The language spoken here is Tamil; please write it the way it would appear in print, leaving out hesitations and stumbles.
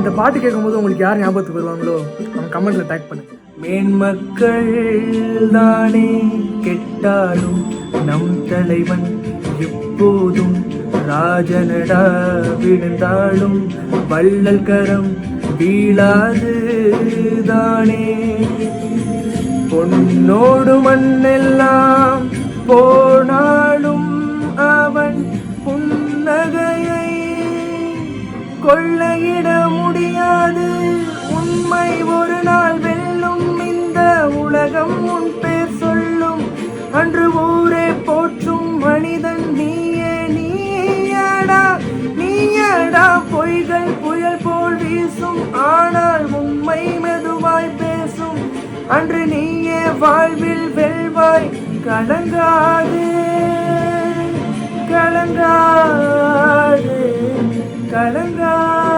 இந்த பாட்டு கேட்கும்போது உங்களுக்கு யார் ஞாபகத்துக்கு வருவாங்களோ அவங்க கமெண்ட்ல டேக் பண்ணுங்க. மேன்மக்கள் தானே கெட்டாலும் நம் தலைவன் எப்போதும் ராஜனடா, விழுந்தாலும் வள்ளல் கரம் வீழாது தானே. பொன்னோடு மண்ணெல்லாம் போனாலும் அவன் புன்னகையை கொள்ளையிட முடியாது. உண்மை ஒரு நாள் வெல்லும், இந்த உலகம் உன் பேர் சொல்லும். அன்று ஊரே போற்றும் மனிதன் நீயே, நீயடா நீயடா. பொய்கள் புயல் போல் வீசும், ஆனால் உண்மை மெதுவாய் பேசும். அன்று நீயே வாழ்வில் வெல்வாய், கலங்காது கலங்காது கலங்காது.